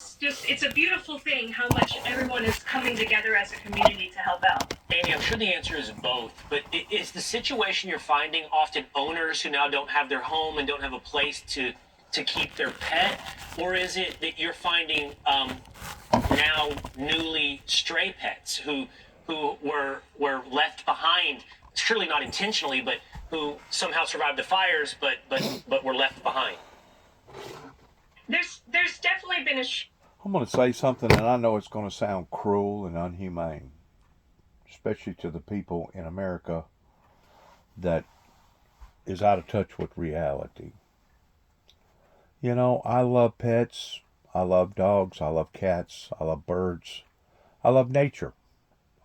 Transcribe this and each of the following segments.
It's a beautiful thing how much everyone is coming together as a community to help out. Andy, I'm sure the answer is both, but is the situation you're finding often owners who now don't have their home and don't have a place to keep their pet, or is it that you're finding now newly stray pets who were left behind, surely not intentionally, but who somehow survived the fires, but were left behind? There's definitely been I'm going to say something, and I know it's going to sound cruel and unhumane, especially to the people in America that is out of touch with reality. You know, I love pets. I love dogs. I love cats. I love birds. I love nature.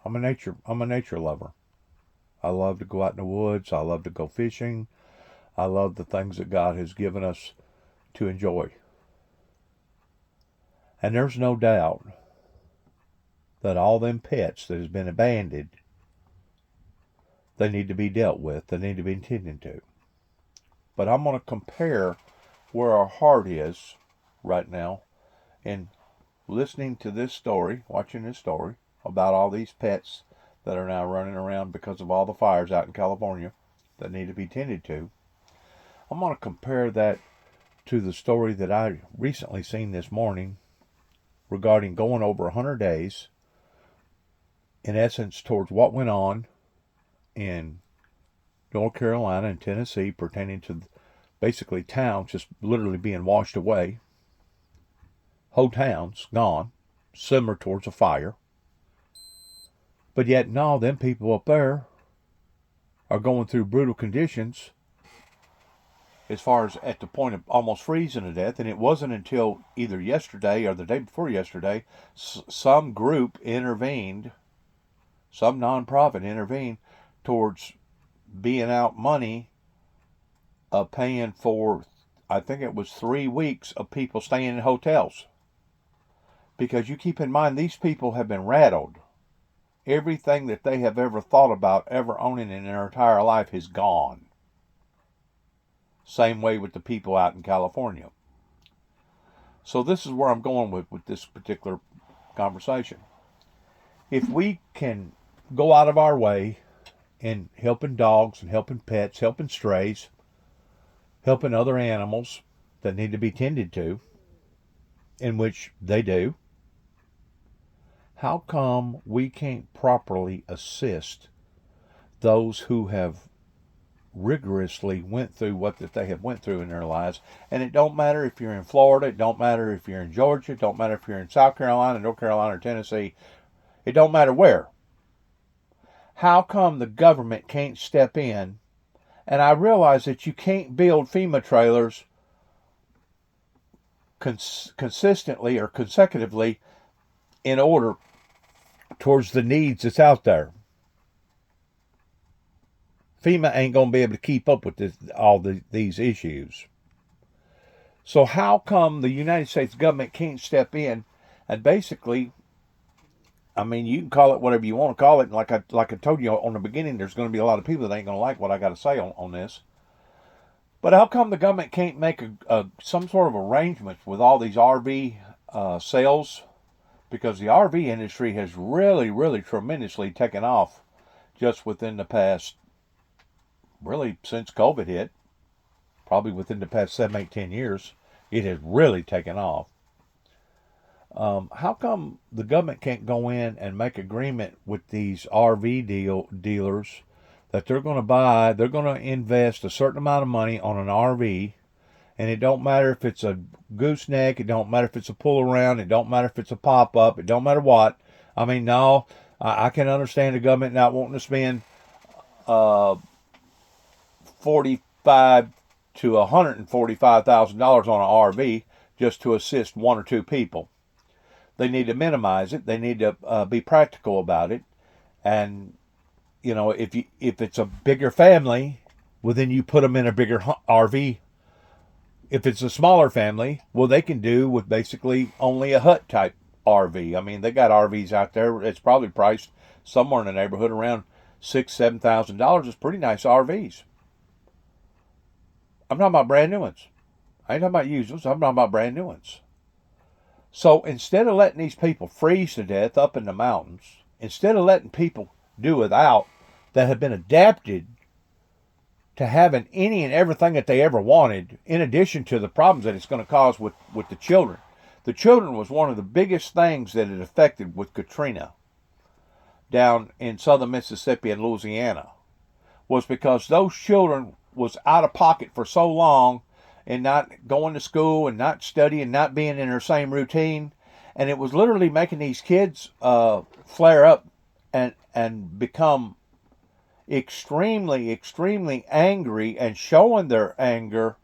I'm a nature lover. I love to go out in the woods. I love to go fishing. I love the things that God has given us to enjoy. And there's no doubt that all them pets that has been abandoned, they need to be dealt with. They need to be attended to. But I'm going to compare where our heart is right now in listening to this story, watching this story about all these pets that are now running around because of all the fires out in California that need to be tended to. I'm going to compare that to the story that I recently seen this morning regarding going over 100 days, in essence, towards what went on in North Carolina and Tennessee pertaining to basically towns just literally being washed away, whole towns gone, similar towards a fire. But yet, no, them people up there are going through brutal conditions as far as at the point of almost freezing to death. And it wasn't until either yesterday or the day before yesterday, some group intervened, some nonprofit intervened towards being out money of paying for, I think it was 3 weeks of people staying in hotels. Because you keep in mind, these people have been rattled. Everything that they have ever thought about ever owning in their entire life is gone. Same way with the people out in California. So this is where I'm going with this particular conversation. If we can go out of our way in helping dogs and helping pets, helping strays, helping other animals that need to be tended to, in which they do, how come we can't properly assist those who have rigorously went through what that they have went through in their lives? And it don't matter if you're in Florida, it don't matter if you're in Georgia, it don't matter if you're in South Carolina, North Carolina, or Tennessee, it don't matter where. How come the government can't step in? And I realize that you can't build FEMA trailers consistently or consecutively in order towards the needs that's out there. FEMA ain't going to be able to keep up with these issues. So how come the United States government can't step in and basically, I mean, you can call it whatever you want to call it. And like I told you on the beginning, there's going to be a lot of people that ain't going to like what I got to say on this. But how come the government can't make some sort of arrangement with all these RV sales? Because the RV industry has really, really tremendously taken off just within the past, really since COVID hit, probably within the past 7, 8, 10 years, it has really taken off. How come the government can't go in and make agreement with these RV dealers that they're going to invest a certain amount of money on an RV, and it don't matter if it's a gooseneck, it don't matter if it's a pull around, it don't matter if it's a pop up, it don't matter what. I mean, no, I can understand the government not wanting to spend $45,000 to $145,000 on an RV just to assist one or two people. They need to minimize it. They need to be practical about it. And you know, if it's a bigger family, well, then you put them in a bigger RV. If it's a smaller family, well, they can do with basically only a hut type RV. I mean, they got RVs out there. It's probably priced somewhere in the neighborhood around $6,000-7,000. It's pretty nice RVs. I'm talking about brand new ones. I ain't talking about used ones. I'm talking about brand new ones. So instead of letting these people freeze to death up in the mountains, instead of letting people do without that have been adapted to having any and everything that they ever wanted, in addition to the problems that it's going to cause with the children. The children was one of the biggest things that it affected with Katrina down in southern Mississippi and Louisiana, was because those children was out of pocket for so long and not going to school and not studying, not being in their same routine. And it was literally making these kids flare up and become extremely, extremely angry, and showing their anger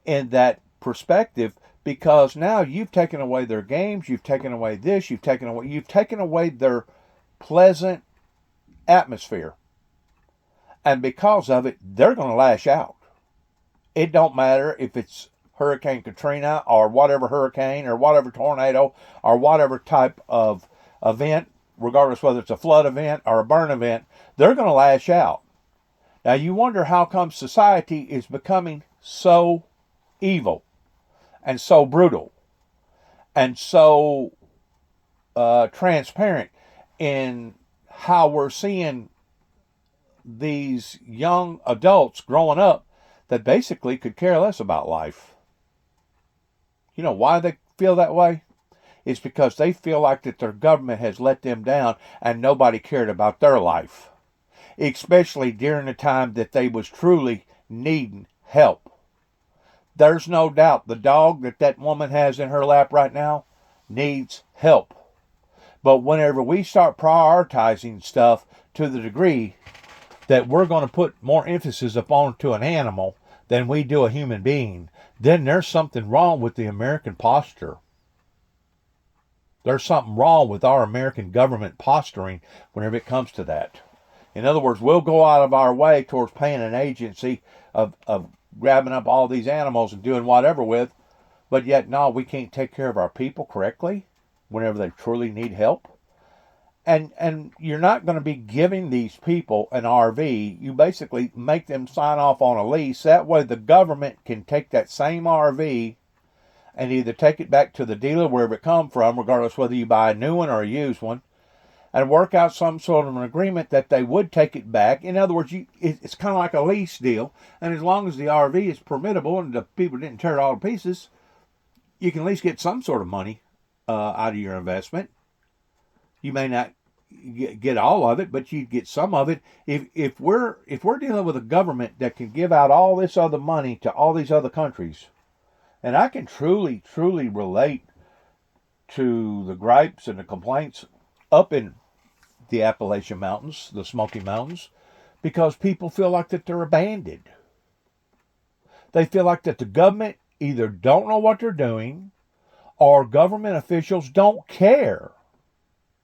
in that perspective, because now you've taken away their games, you've taken away this, you've taken away their pleasant atmosphere. And because of it, they're going to lash out. It don't matter if it's Hurricane Katrina or whatever hurricane or whatever tornado or whatever type of event, regardless whether it's a flood event or a burn event, they're going to lash out. Now you wonder how come society is becoming so evil and so brutal and so transparent in how we're seeing these young adults growing up that basically could care less about life. You know why they feel that way? It's because they feel like that their government has let them down and nobody cared about their life, especially during the time that they was truly needing help. There's no doubt the dog that woman has in her lap right now needs help. But whenever we start prioritizing stuff to the degree that we're going to put more emphasis upon to an animal than we do a human being, then there's something wrong with the American posture. There's something wrong with our American government posturing whenever it comes to that. In other words, we'll go out of our way towards paying an agency of grabbing up all these animals and doing whatever with, but yet, no, we can't take care of our people correctly whenever they truly need help. And you're not going to be giving these people an RV. You basically make them sign off on a lease. That way the government can take that same RV and either take it back to the dealer wherever it come from, regardless whether you buy a new one or a used one, and work out some sort of an agreement that they would take it back. In other words, it's kind of like a lease deal, and as long as the RV is permittable and the people didn't tear it all to pieces, you can at least get some sort of money out of your investment. You may not get all of it, but you get some of it. If we're dealing with a government that can give out all this other money to all these other countries, and I can truly relate to the gripes and the complaints up in the Appalachian Mountains, the Smoky Mountains, because people feel like that they're abandoned. They feel like that the government either don't know what they're doing, or government officials don't care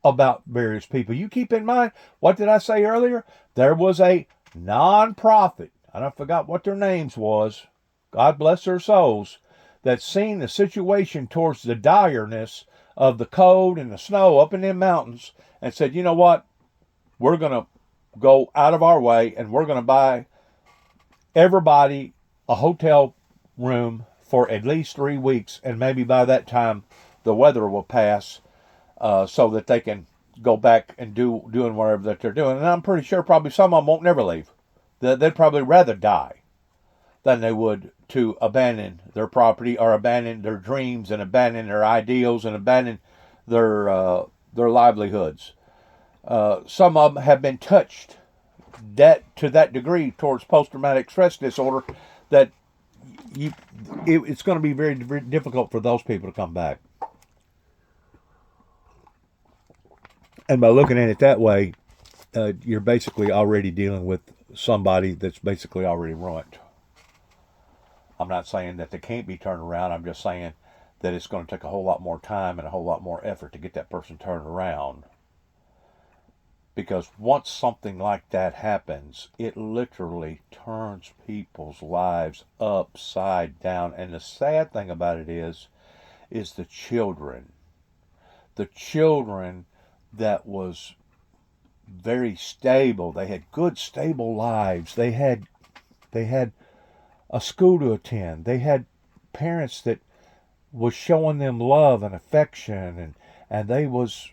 about various people. You keep in mind, what did I say earlier? There was a non-profit, I forgot what their names was, God bless their souls, that seen the situation towards the direness of the cold and the snow up in them mountains and said, you know what, we're going to go out of our way and we're going to buy everybody a hotel room for at least 3 weeks, and maybe by that time the weather will pass, so that they can go back and doing whatever that they're doing. And I'm pretty sure probably some of them won't never leave. They'd probably rather die than they would to abandon their property or abandon their dreams and abandon their ideals and abandon their livelihoods. Some of them have been touched to that degree towards post-traumatic stress disorder that it's going to be very, very difficult for those people to come back. And by looking at it that way, you're basically already dealing with somebody that's basically already ruined. I'm not saying that they can't be turned around. I'm just saying that it's going to take a whole lot more time and a whole lot more effort to get that person turned around. Because once something like that happens, it literally turns people's lives upside down. And the sad thing about it is the children. The children that was very stable. They had good, stable lives. They had a school to attend. They had parents that was showing them love and affection, and they was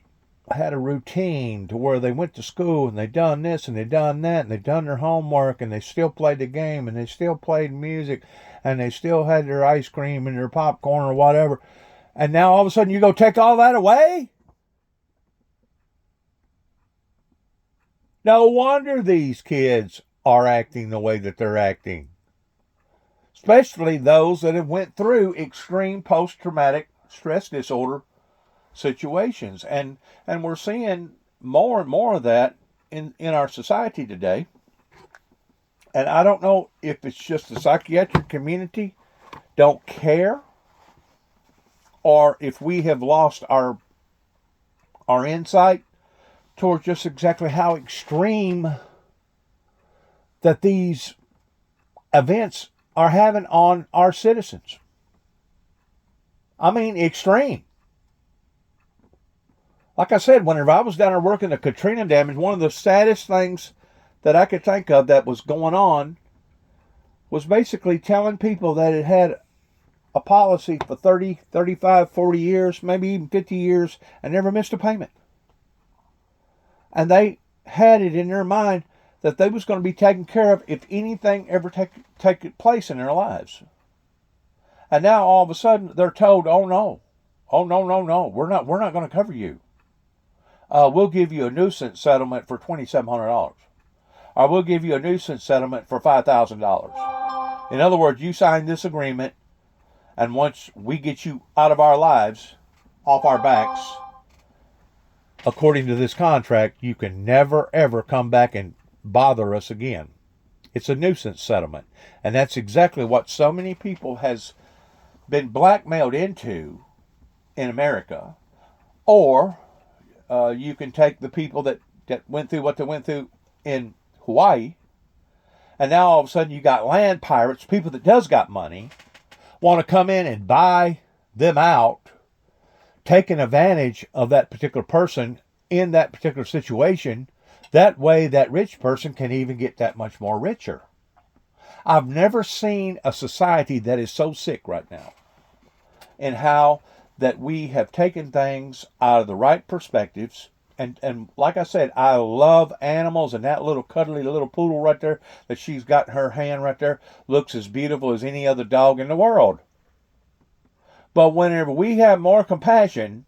had a routine to where they went to school and they done this and they done that and they done their homework and they still played the game and they still played music and they still had their ice cream and their popcorn or whatever. And now all of a sudden you go take all that away? No wonder these kids are acting the way that they're acting. Especially those that have went through extreme post-traumatic stress disorder situations. And we're seeing more and more of that in our society today. And I don't know if it's just the psychiatric community don't care, or if we have lost our insight towards just exactly how extreme that these events are having on our citizens. I mean, extreme. Like I said, whenever I was down there working the Katrina damage, one of the saddest things that I could think of that was going on was basically telling people that it had a policy for 30, 35, 40 years, maybe even 50 years, and never missed a payment. And they had it in their mind that they was going to be taken care of if anything ever take place in their lives. And now all of a sudden they're told, oh no, we're not going to cover you. We'll give you a nuisance settlement for $2,700. Or we'll give you a nuisance settlement for $5,000. In other words, you signed this agreement, and once we get you out of our lives, off our backs, according to this contract, you can never ever come back and bother us again. It's a nuisance settlement. And that's exactly what so many people has been blackmailed into in America. Or you can take the people that went through what they went through in Hawaii, and now all of a sudden you got land pirates, people that does got money, want to come in and buy them out, taking advantage of that particular person in that particular situation. That way that rich person can even get that much more richer. I've never seen a society that is so sick right now, in how that we have taken things out of the right perspectives. And like I said, I love animals, and that little cuddly little poodle right there that she's got in her hand right there looks as beautiful as any other dog in the world. But whenever we have more compassion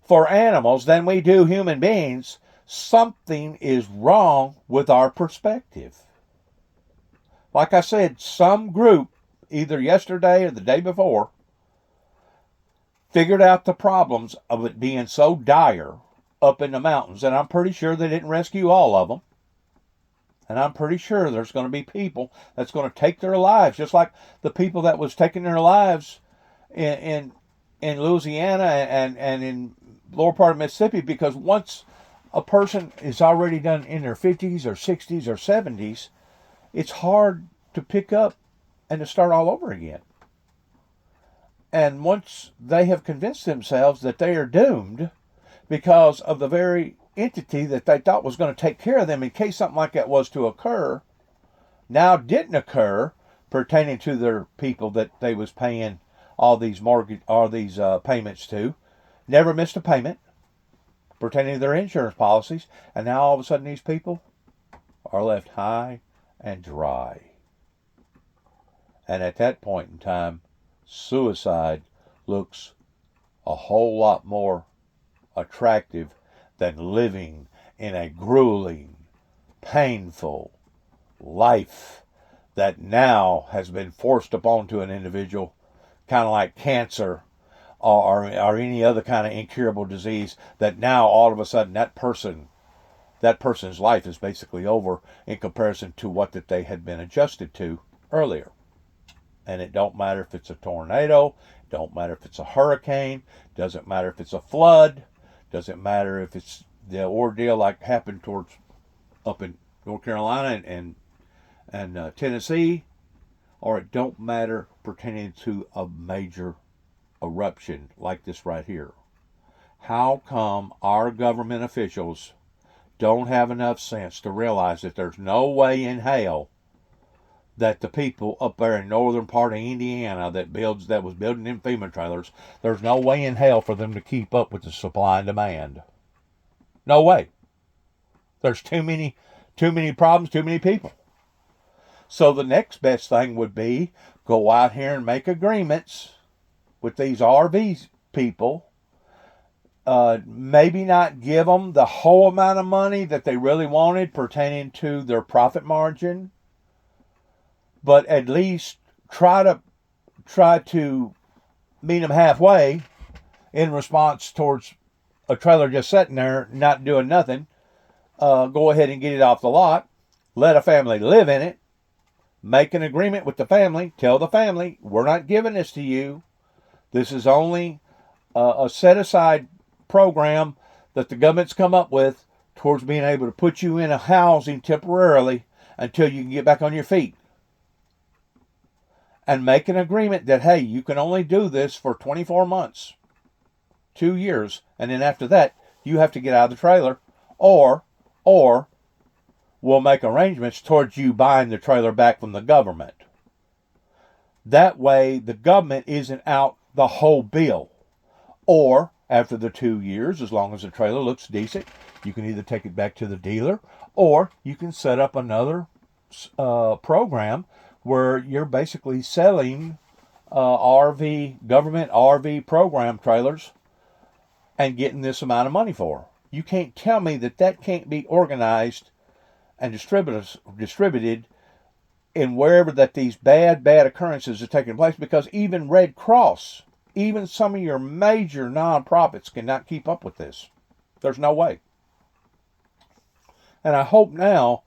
for animals than we do human beings, something is wrong with our perspective. Like I said, some group, either yesterday or the day before, figured out the problems of it being so dire up in the mountains. And I'm pretty sure they didn't rescue all of them. And I'm pretty sure there's going to be people that's going to take their lives, just like the people that was taking their lives in Louisiana and in lower part of Mississippi, because once a person is already done in their 50s or 60s or 70s, it's hard to pick up and to start all over again. And once they have convinced themselves that they are doomed because of the very entity that they thought was going to take care of them in case something like that was to occur, now didn't occur, pertaining to their people that they was paying all these mortgage or these payments to, never missed a payment pertaining to their insurance policies, and now all of a sudden these people are left high and dry. And at that point in time, suicide looks a whole lot more attractive than living in a grueling, painful life that now has been forced upon to an individual, kind of like cancer or any other kind of incurable disease, that now all of a sudden that person's life is basically over in comparison to what that they had been adjusted to earlier. And it don't matter if it's a tornado, don't matter if it's a hurricane, doesn't matter if it's a flood, doesn't matter if it's the ordeal like happened towards up in North Carolina and Tennessee, or it don't matter pertaining to a major eruption like this right here. How come our government officials don't have enough sense to realize that there's no way in hell that the people up there in northern part of Indiana that was building them FEMA trailers, there's no way in hell for them to keep up with the supply and demand. No way. There's too many problems, too many people. So the next best thing would be go out here and make agreements with these RV people. Maybe not give them the whole amount of money that they really wanted pertaining to their profit margin, but at least try to meet them halfway in response towards a trailer just sitting there not doing nothing. Go ahead and get it off the lot. Let a family live in it. Make an agreement with the family. Tell the family, we're not giving this to you. This is only a set-aside program that the government's come up with towards being able to put you in a housing temporarily until you can get back on your feet. And make an agreement that, hey, you can only do this for 24 months, 2 years, and then after that, you have to get out of the trailer, or we'll make arrangements towards you buying the trailer back from the government. That way, the government isn't out the whole bill. Or, after the 2 years, as long as the trailer looks decent, you can either take it back to the dealer, or you can set up another program where you're basically selling government RV program trailers and getting this amount of money for. You can't tell me that can't be organized and distributed in wherever that these bad occurrences are taking place, because even Red Cross, even some of your major nonprofits cannot keep up with this. There's no way. And I hope now,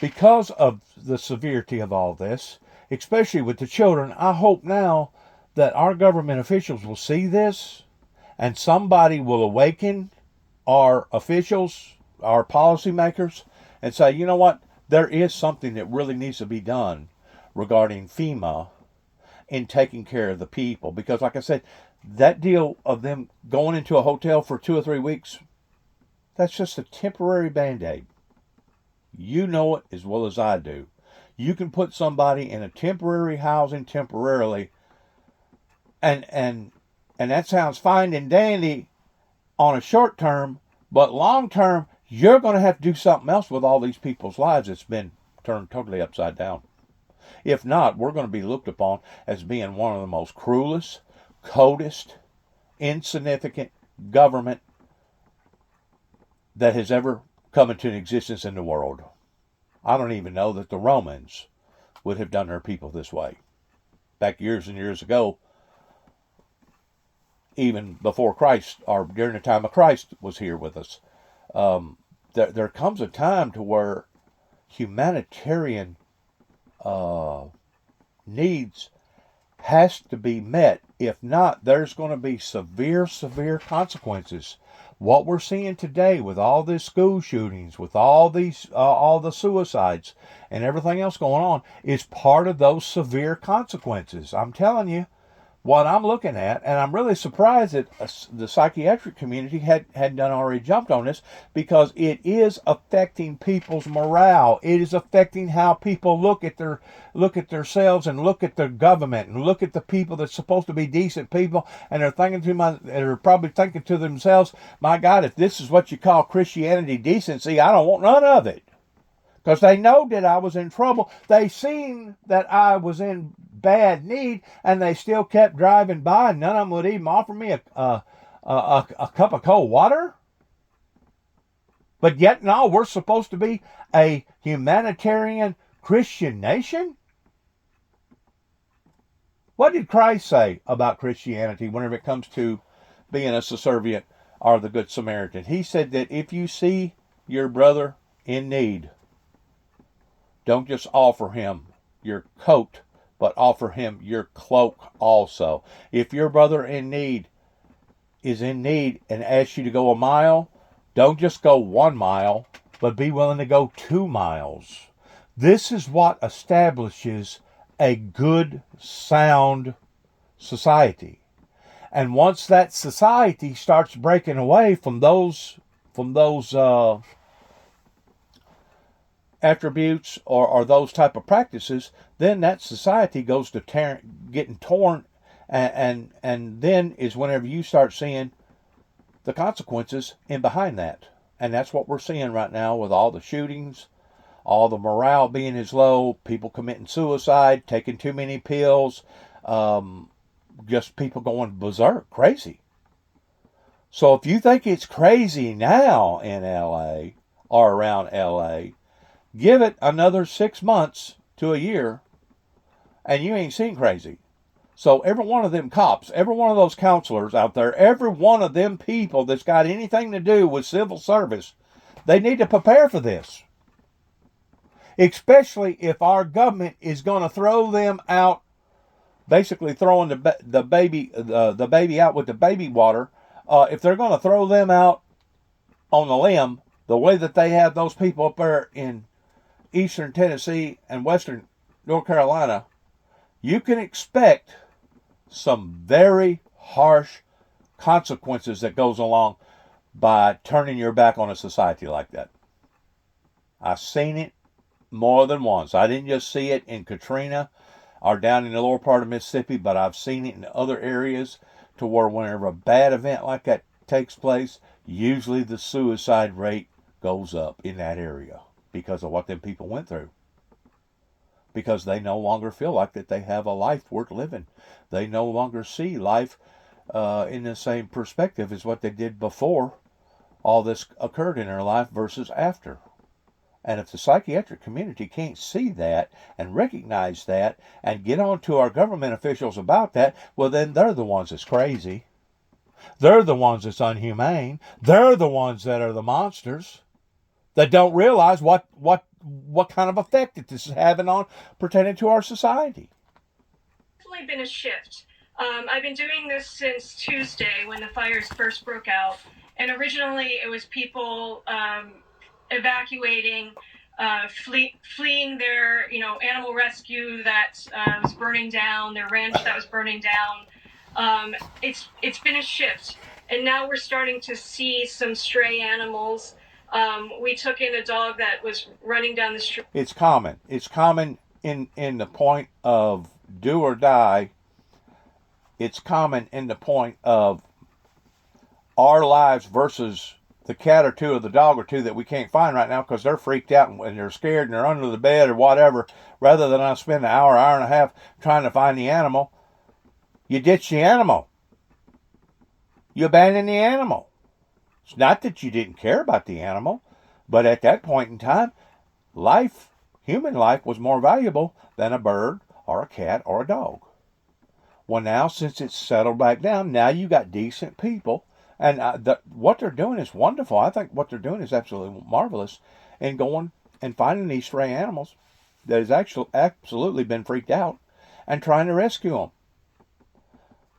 because of the severity of all this, especially with the children, I hope now that our government officials will see this and somebody will awaken our officials, our policymakers, and say, you know what, there is something that really needs to be done regarding FEMA in taking care of the people. Because like I said, that deal of them going into a hotel for 2 or 3 weeks, that's just a temporary Band-Aid. You know it as well as I do. You can put somebody in a temporary housing temporarily, and that sounds fine and dandy on a short term, but long term, you're going to have to do something else with all these people's lives that's been turned totally upside down. If not, we're going to be looked upon as being one of the most cruelest, coldest, insignificant government that has ever come into existence in the world. I don't even know that the Romans would have done their people this way. Back years and years ago, even before Christ, or during the time of Christ was here with us, there comes a time to where humanitarian needs has to be met. If not, there's going to be severe consequences. What we're seeing today with all these school shootings, with all the suicides and everything else going on, is part of those severe consequences. I'm telling you, what I'm looking at, and I'm really surprised that the psychiatric community had done already jumped on this, because it is affecting people's morale. It is affecting how people look at themselves and look at their government and look at the people that's supposed to be decent people, and they're probably thinking to themselves, my God, if this is what you call Christianity decency, I don't want none of it. Because they know that I was in trouble. They seen that I was in bad need, and they still kept driving by, and none of them would even offer me a cup of cold water. But yet, no, we're supposed to be a humanitarian Christian nation? What did Christ say about Christianity whenever it comes to being a subservient or the Good Samaritan? He said that if you see your brother in need, don't just offer him your coat, but offer him your cloak also. If your brother is in need and asks you to go a mile, don't just go 1 mile, but be willing to go 2 miles. This is what establishes a good, sound society. And once that society starts breaking away from those attributes or those type of practices, then that society goes to getting torn, and then is whenever you start seeing the consequences in behind that. And that's what we're seeing right now with all the shootings, all the morale being as low, people committing suicide, taking too many pills, just people going berserk, crazy. So if you think it's crazy now in LA or around LA, give it another 6 months to a year and you ain't seen crazy. So every one of them cops, every one of those counselors out there, every one of them people that's got anything to do with civil service, they need to prepare for this. Especially if our government is going to throw them out, basically throwing the baby out with the baby water. If they're going to throw them out on the limb, the way that they have those people up there in eastern Tennessee and western North Carolina, you can expect some very harsh consequences that goes along by turning your back on a society like that. I've seen it more than once. I didn't just see it in Katrina or down in the lower part of Mississippi, but I've seen it in other areas to where whenever a bad event like that takes place, usually the suicide rate goes up in that area because of what them people went through. Because they no longer feel like that they have a life worth living. They no longer see life in the same perspective as what they did before all this occurred in their life versus after. And if the psychiatric community can't see that and recognize that and get on to our government officials about that, well, then they're the ones that's crazy. They're the ones that's inhumane. They're the ones that are the monsters that don't realize what kind of effect that this is having on pertaining to our society. Definitely been a shift. I've been doing this since Tuesday when the fires first broke out, and originally it was people evacuating, fleeing their animal rescue that was burning down, their ranch that was burning down. It's been a shift, and now we're starting to see some stray animals. We took in a dog that was running down the street. It's common. It's common in the point of do or die. It's common in the point of our lives versus the cat or two or the dog or two that we can't find right now because they're freaked out and they're scared and they're under the bed or whatever. Rather than us spend an hour and a half trying to find the animal, you ditch the animal. You abandon the animal. It's not that you didn't care about the animal, but at that point in time, human life was more valuable than a bird or a cat or a dog. Well, now, since it's settled back down, now you got decent people, and what they're doing is wonderful. I think what they're doing is absolutely marvelous, in going and finding these stray animals that has actually absolutely been freaked out and trying to rescue them.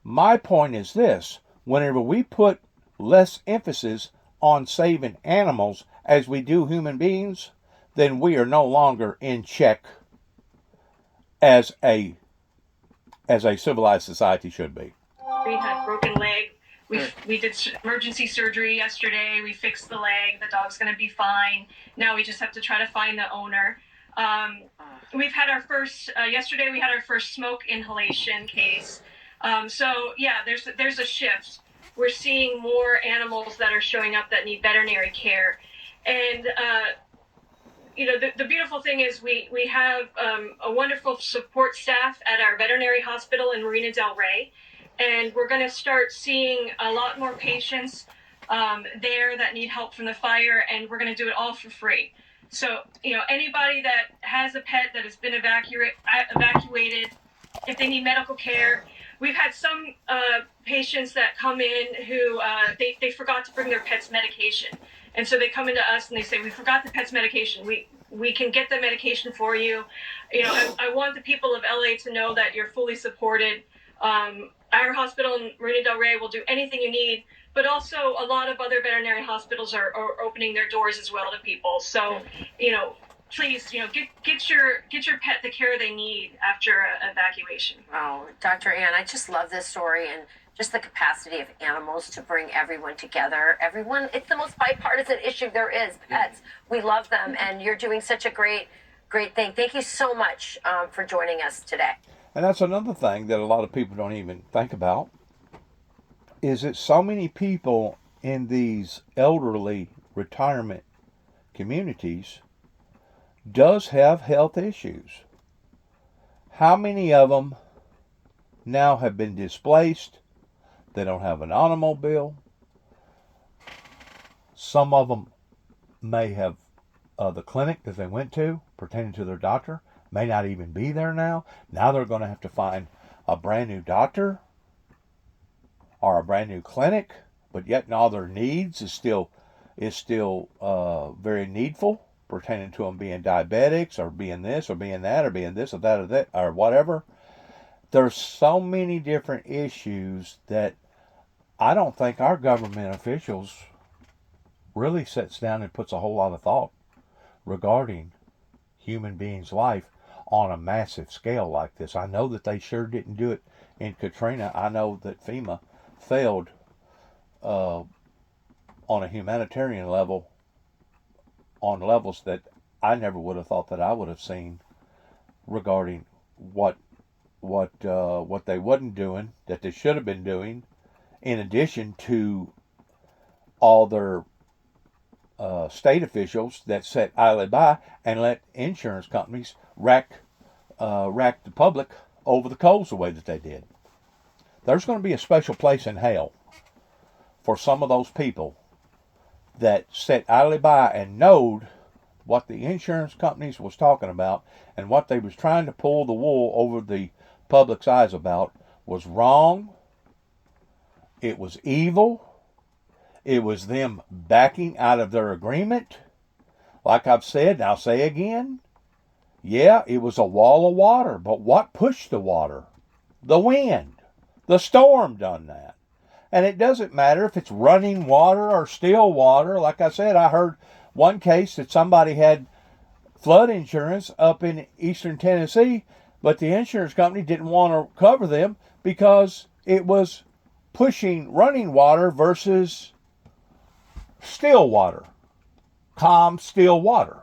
My point is this: whenever we put less emphasis on saving animals as we do human beings, then we are no longer in check as a civilized society should be. We had a broken leg. We did emergency surgery yesterday. We fixed the leg. The dog's going to be fine. Now we just have to try to find the owner. We've had our first, yesterday we had our first smoke inhalation case. So yeah, there's a shift. We're seeing more animals that are showing up that need veterinary care. And, the beautiful thing is we have a wonderful support staff at our veterinary hospital in Marina Del Rey. And we're going to start seeing a lot more patients there that need help from the fire, and we're going to do it all for free. So, anybody that has a pet that has been evacuated, if they need medical care, we've had some patients that come in who they forgot to bring their pet's medication. And so they come into us and they say, we forgot the pet's medication. We can get the medication for you. I want the people of LA to know that you're fully supported. Our hospital in Marina Del Rey will do anything you need, but also a lot of other veterinary hospitals are opening their doors as well to people. So, please, get your pet the care they need after evacuation. Oh, Dr. Ann, I just love this story, and just the capacity of animals to bring everyone together. Everyone, it's the most bipartisan issue there is. Pets, we love them, and you're doing such a great thing. Thank you so much for joining us today. And that's another thing that a lot of people don't even think about, is that so many people in these elderly retirement communities does have health issues. How many of them now have been displaced? They don't have an automobile. Some of them may have the clinic that they went to pertaining to their doctor may not even be there now. Now they're going to have to find a brand new doctor or a brand new clinic, but yet all their needs is still very needful, pertaining to them being diabetics or being this or being that or being this or that or that or whatever. There's so many different issues that I don't think our government officials really sits down and puts a whole lot of thought regarding human beings' life on a massive scale like this. I know that they sure didn't do it in Katrina. I know that FEMA failed on a humanitarian level, on levels that I never would have thought that I would have seen, regarding what they wasn't doing that they should have been doing, in addition to all their state officials that sat idly by and let insurance companies rack the public over the coals the way that they did. There's going to be a special place in hell for some of those people that sat idly by and knowed what the insurance companies was talking about and what they was trying to pull the wool over the public's eyes about was wrong. It was evil. It was them backing out of their agreement. Like I've said, and I'll say again, yeah, it was a wall of water, but what pushed the water? The wind. The storm done that. And it doesn't matter if it's running water or still water. Like I said, I heard one case that somebody had flood insurance up in eastern Tennessee, but the insurance company didn't want to cover them because it was pushing running water versus still water, calm, still water.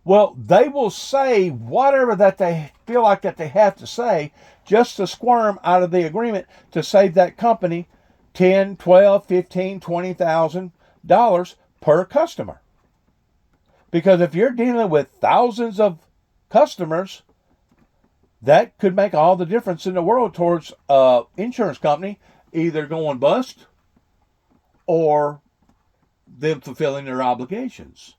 Well, they will say whatever that they feel like that they have to say just to squirm out of the agreement to save that company $10, $12, $15, $20,000 per customer. Because if you're dealing with thousands of customers, that could make all the difference in the world towards insurance company either going bust or them fulfilling their obligations.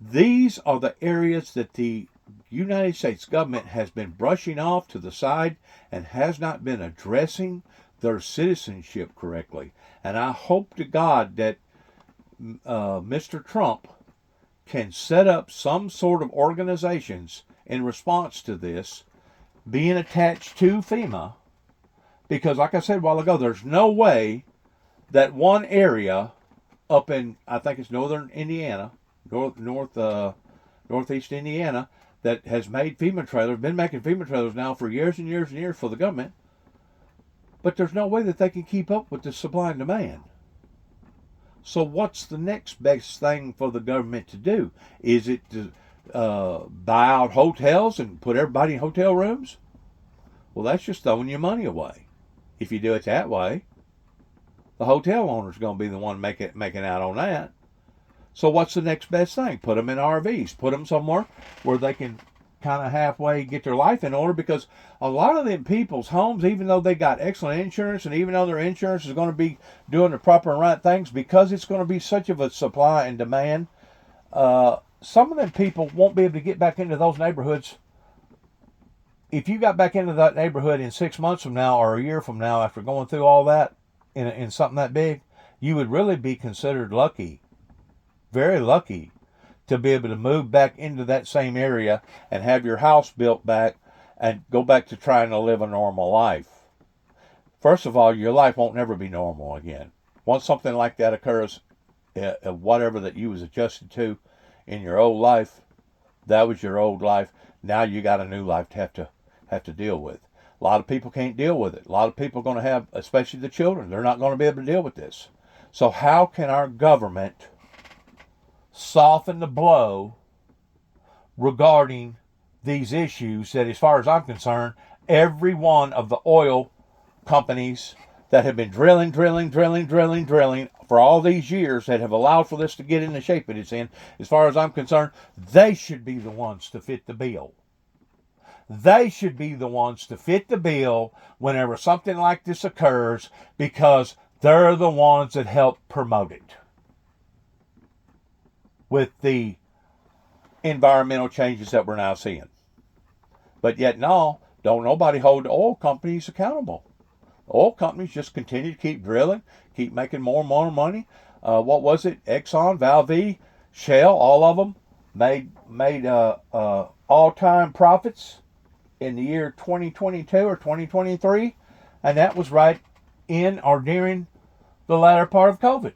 These are the areas that the United States government has been brushing off to the side and has not been addressing their citizenship correctly. And I hope to God that Mr. Trump can set up some sort of organizations in response to this, being attached to FEMA, because like I said a while ago, there's no way that one area up in, I think it's northern Indiana, northeast Indiana, that has made FEMA trailers, been making FEMA trailers now for years and years and years for the government, but there's no way that they can keep up with the supply and demand. So what's the next best thing for the government to do? Is it to buy out hotels and put everybody in hotel rooms? Well, that's just throwing your money away. If you do it that way, the hotel owner's going to be the one making out on that. So what's the next best thing? Put them in RVs. Put them somewhere where they can kind of halfway get their life in order, because a lot of them people's homes, even though they got excellent insurance and even though their insurance is going to be doing the proper and right things, because it's going to be such of a supply and demand, some of them people won't be able to get back into those neighborhoods. If you got back into that neighborhood in 6 months from now or a year from now after going through all that in something that big, you would really be considered lucky, very lucky, to be able to move back into that same area and have your house built back and go back to trying to live a normal life. First of all, your life won't never be normal again. Once something like that occurs, whatever that you was adjusted to in your old life, that was your old life. Now you got a new life to have to deal with. A lot of people can't deal with it. A lot of people are going to have, especially the children, they're not going to be able to deal with this. So how can our government soften the blow regarding these issues that, as far as I'm concerned, every one of the oil companies that have been drilling for all these years, that have allowed for this to get in the shape it is in, as far as I'm concerned, they should be the ones to fit the bill. They should be the ones to fit the bill whenever something like this occurs, because they're the ones that help promote it with the environmental changes that we're now seeing. But yet, no, don't nobody hold the oil companies accountable. Oil companies just continue to keep drilling, keep making more and more money. What was it? Exxon, Valve, Shell, all of them made all-time profits in the year 2022 or 2023, and that was right in or during the latter part of COVID.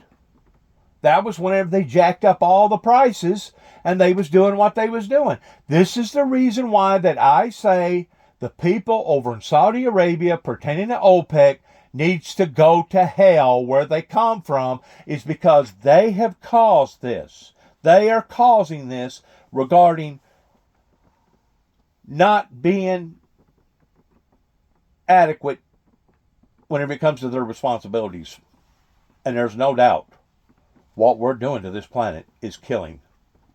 That was whenever they jacked up all the prices and they was doing what they was doing. This is the reason why that I say the people over in Saudi Arabia pertaining to OPEC needs to go to hell where they come from, is because they have caused this. They are causing this regarding not being adequate whenever it comes to their responsibilities. And there's no doubt what we're doing to this planet is killing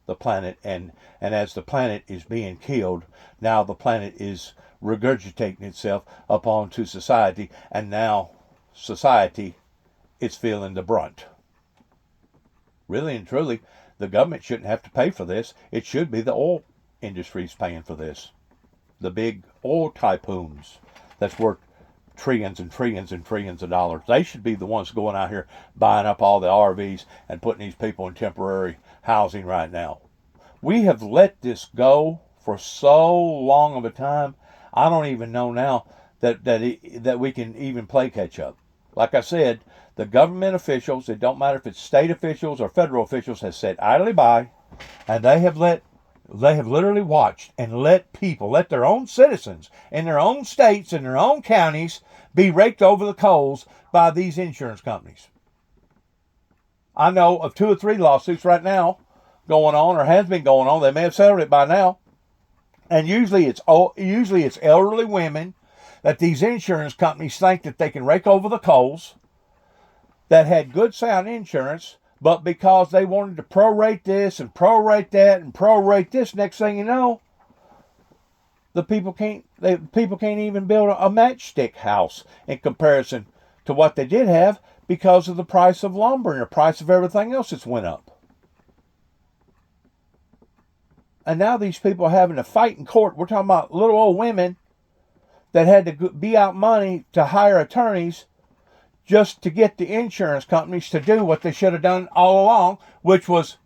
the planet, and as the planet is being killed, now the planet is regurgitating itself upon to society, and now society is feeling the brunt. Really and truly, the government shouldn't have to pay for this. It should be the oil industries paying for this. The big oil tycoons that's worth trillions and trillions and trillions of dollars. They should be the ones going out here buying up all the RVs and putting these people in temporary housing right now. We have let this go for so long of a time. I don't even know now that we can even play catch up. Like I said, the government officials, it don't matter if it's state officials or federal officials, has sat idly by, and they have literally watched and let their own citizens in their own states and their own counties be raked over the coals by these insurance companies. I know of 2 or 3 lawsuits right now going on, or has been going on. They may have settled it by now. And usually it's elderly women that these insurance companies think that they can rake over the coals, that had good sound insurance, but because they wanted to prorate this and prorate that and prorate this, next thing you know, the people can't even build a matchstick house in comparison to what they did have, because of the price of lumber and the price of everything else that's went up. And now these people are having to fight in court. We're talking about little old women that had to be out money to hire attorneys just to get the insurance companies to do what they should have done all along, which was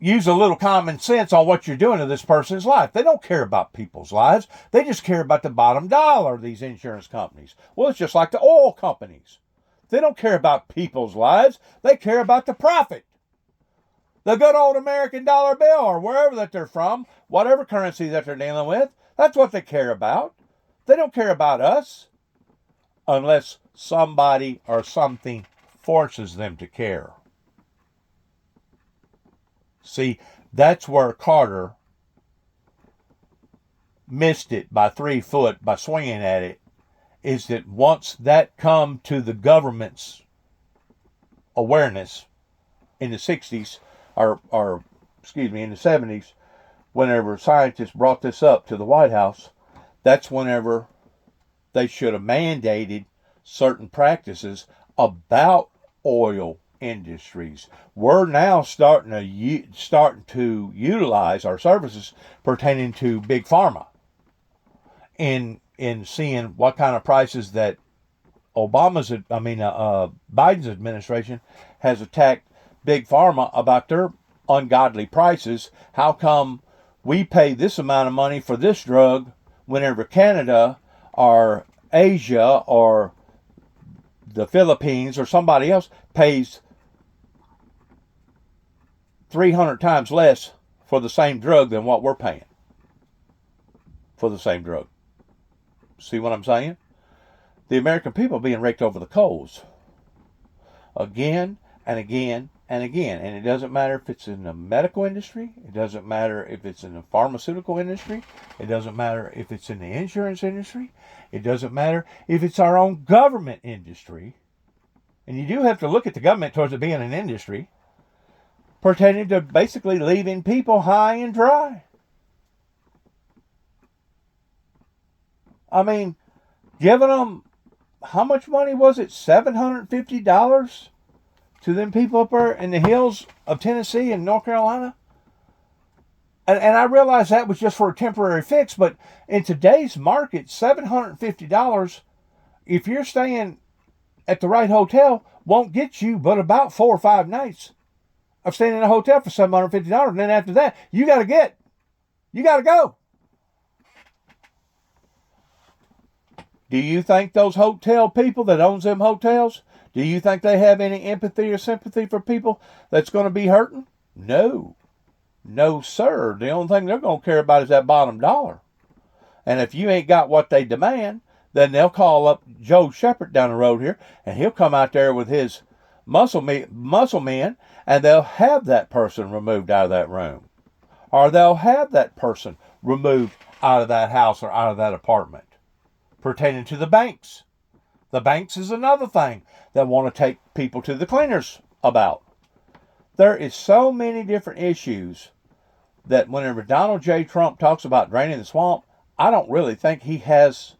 use a little common sense on what you're doing to this person's life. They don't care about people's lives. They just care about the bottom dollar, these insurance companies. Well, it's just like the oil companies. They don't care about people's lives. They care about the profit. The good old American dollar bill, or wherever that they're from, whatever currency that they're dealing with, that's what they care about. They don't care about us unless somebody or something forces them to care. See, that's where Carter missed it by 3 foot by swinging at it, is that once that come to the government's awareness in the 60s, or in the 70s, whenever scientists brought this up to the White House, that's whenever they should have mandated certain practices about oil industries. We're now starting to utilize our services pertaining to big pharma in seeing what kind of prices that Biden's administration has attacked big pharma about their ungodly prices. How come we pay this amount of money for this drug whenever Canada or Asia or the Philippines or somebody else pays 300 times less for the same drug than what we're paying for the same drug? See what I'm saying? The American people being raked over the coals again and again and again. And it doesn't matter if it's in the medical industry. It doesn't matter if it's in the pharmaceutical industry. It doesn't matter if it's in the insurance industry. It doesn't matter if it's our own government industry. And you do have to look at the government towards it being an industry pertaining to basically leaving people high and dry. I mean, giving them, how much money was it? $750 to them people up there in the hills of Tennessee and North Carolina? And I realize that was just for a temporary fix, but in today's market, $750, if you're staying at the right hotel, won't get you but about 4 or 5 nights of staying in a hotel for $750. And then after that, you got to go. Do you think those hotel people that owns them hotels, do you think they have any empathy or sympathy for people that's going to be hurting? No. No, sir. The only thing they're going to care about is that bottom dollar. And if you ain't got what they demand, then they'll call up Joe Shepherd down the road here, and he'll come out there with his muscle men, and they'll have that person removed out of that room. Or they'll have that person removed out of that house or out of that apartment. Pertaining to the banks. The banks is another thing that want to take people to the cleaners about. There is so many different issues that whenever Donald J. Trump talks about draining the swamp, I don't really think he has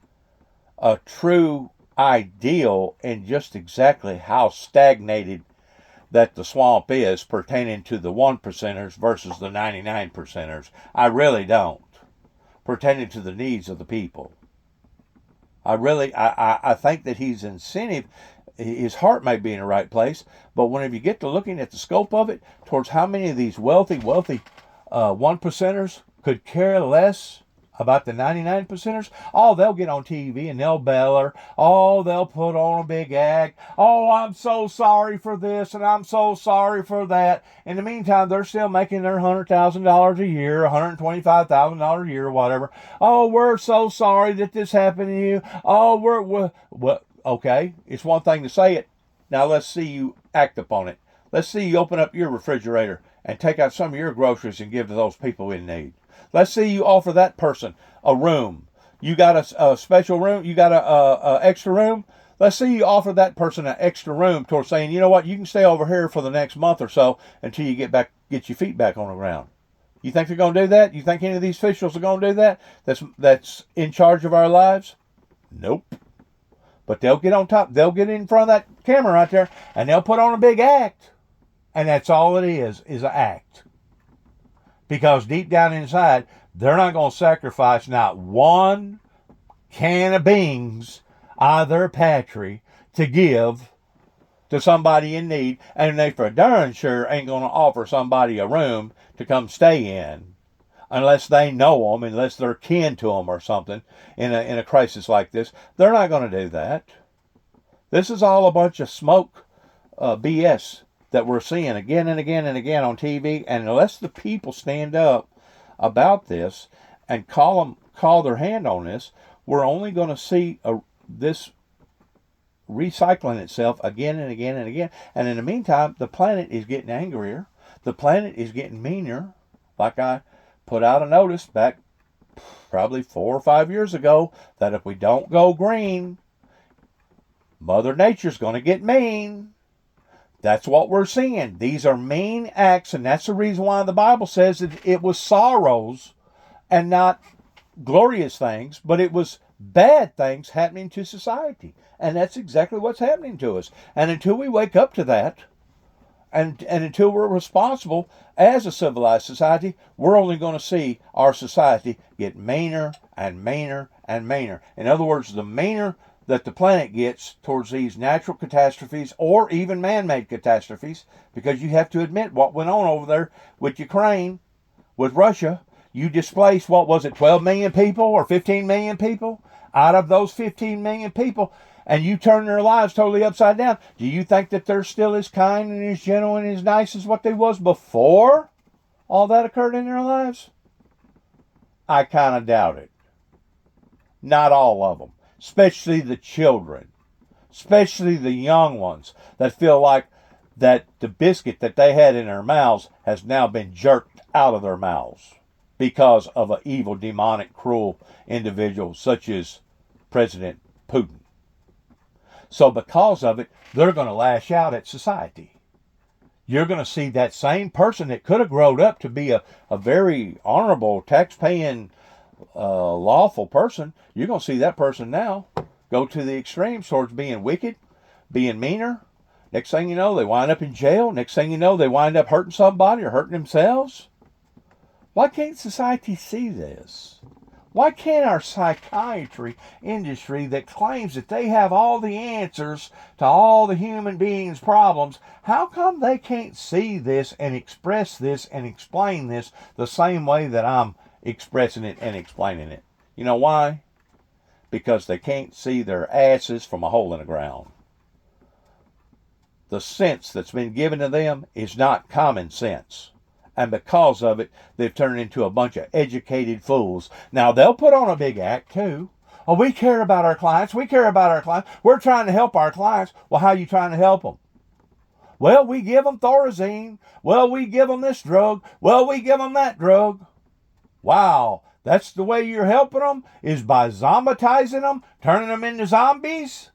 a true ideal in just exactly how stagnated that the swamp is pertaining to the 1%ers versus the 99%ers. I really don't. Pertaining to the needs of the people. I think that he's incentive, his heart may be in the right place, but whenever you get to looking at the scope of it, towards how many of these wealthy 1%ers could care less about the 99%ers, they'll get on TV and they'll beller. They'll put on a big act. I'm so sorry for this and I'm so sorry for that. In the meantime, they're still making their $100,000 a year, $125,000 a year, or whatever. We're so sorry that this happened to you. Well, okay, it's one thing to say it. Now let's see you act upon it. Let's see you open up your refrigerator and take out some of your groceries and give to those people in need. Let's see you offer that person a room. You got a special room. You got a extra room. Let's see you offer that person an extra room towards saying, you know what, you can stay over here for the next month or so until you get your feet back on the ground. You think they're going to do that? You think any of these officials are going to do that? That's in charge of our lives? Nope. But they'll get on top. They'll get in front of that camera right there and they'll put on a big act. And that's all it is an act. Because deep down inside, they're not going to sacrifice not one can of beans out of their pantry to give to somebody in need. And they for darn sure ain't going to offer somebody a room to come stay in. Unless they know them, unless they're kin to them or something in a crisis like this. They're not going to do that. This is all a bunch of smoke BS that we're seeing again and again and again on TV, and unless the people stand up about this and call their hand on this, we're only going to see this recycling itself again and again and again. And in the meantime, the planet is getting angrier. The planet is getting meaner. Like I put out a notice back probably 4 or 5 years ago that if we don't go green, Mother Nature's going to get mean. That's what we're seeing. These are mean acts, and that's the reason why the Bible says that it was sorrows and not glorious things, but it was bad things happening to society. And that's exactly what's happening to us. And until we wake up to that, and until we're responsible as a civilized society, we're only going to see our society get meaner and meaner and meaner. In other words, the meaner that the planet gets towards these natural catastrophes or even man-made catastrophes, because you have to admit what went on over there with Ukraine, with Russia. You displaced, 12 million people or 15 million people? Out of those 15 million people, and you turn their lives totally upside down. Do you think that they're still as kind and as gentle and as nice as what they was before all that occurred in their lives? I kind of doubt it. Not all of them. Especially the children. Especially the young ones that feel like that the biscuit that they had in their mouths has now been jerked out of their mouths because of an evil, demonic, cruel individual such as President Putin. So because of it, they're going to lash out at society. You're going to see that same person that could have grown up to be a very honorable, tax-paying, lawful person. You're going to see that person now go to the extremes towards being wicked, being meaner. Next thing you know, they wind up in jail. Next thing you know, they wind up hurting somebody or hurting themselves. Why can't society see this? Why can't our psychiatry industry that claims that they have all the answers to all the human beings' problems, how come they can't see this and express this and explain this the same way that I'm expressing it and explaining it? You know why? Because they can't see their asses from a hole in the ground. The sense that's been given to them is not common sense. And because of it, they've turned into a bunch of educated fools. Now, they'll put on a big act, too. Oh, we care about our clients. We care about our clients. We're trying to help our clients. Well, how are you trying to help them? Well, we give them Thorazine. Well, we give them this drug. Well, we give them that drug. Wow, that's the way you're helping them? Is by zombitizing them, turning them into zombies?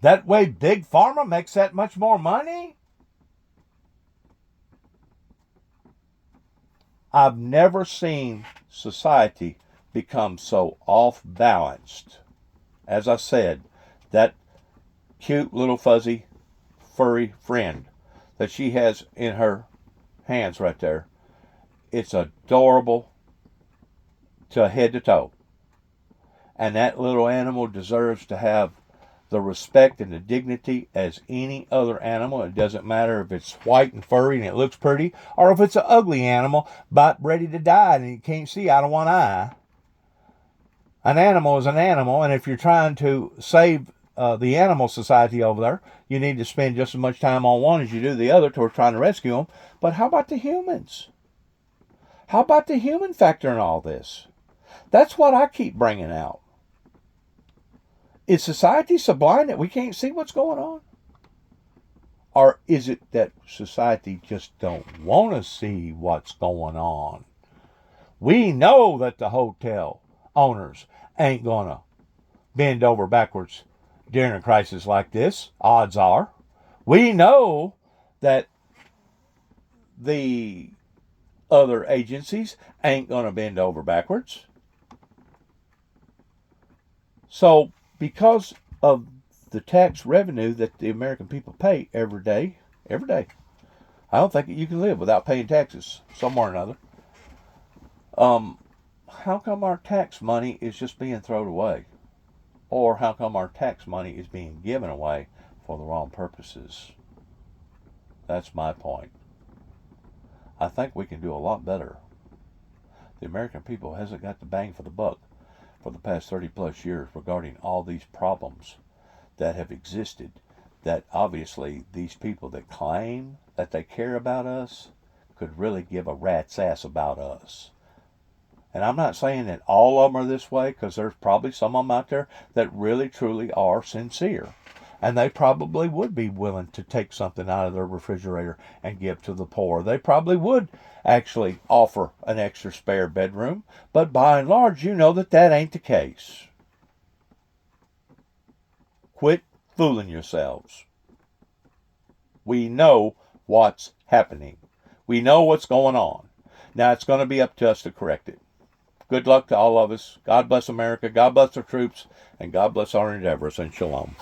That way Big Pharma makes that much more money? I've never seen society become so off-balanced. As I said, that cute little fuzzy furry friend that she has in her hands right there, it's adorable to head to toe. And that little animal deserves to have the respect and the dignity as any other animal. It doesn't matter if it's white and furry and it looks pretty, or if it's an ugly animal about ready to die and you can't see out of one eye. An animal is an animal, and if you're trying to save the animal society over there, you need to spend just as much time on one as you do the other toward trying to rescue them. But how about the humans? How about the human factor in all this? That's what I keep bringing out. Is society so blind that we can't see what's going on? Or is it that society just don't want to see what's going on? We know that the hotel owners ain't going to bend over backwards during a crisis like this. Odds are. We know that the other agencies ain't going to bend over backwards. So, because of the tax revenue that the American people pay every day, I don't think you can live without paying taxes somewhere or another. How come our tax money is just being thrown away? Or how come our tax money is being given away for the wrong purposes? That's my point. I think we can do a lot better. The American people hasn't got the bang for the buck for the past 30 plus years regarding all these problems that have existed, that obviously these people that claim that they care about us could really give a rat's ass about us. And I'm not saying that all of them are this way, because there's probably some of them out there that really truly are sincere. And they probably would be willing to take something out of their refrigerator and give to the poor. They probably would actually offer an extra spare bedroom. But by and large, you know that that ain't the case. Quit fooling yourselves. We know what's happening. We know what's going on. Now it's going to be up to us to correct it. Good luck to all of us. God bless America. God bless our troops. And God bless our endeavors. And shalom.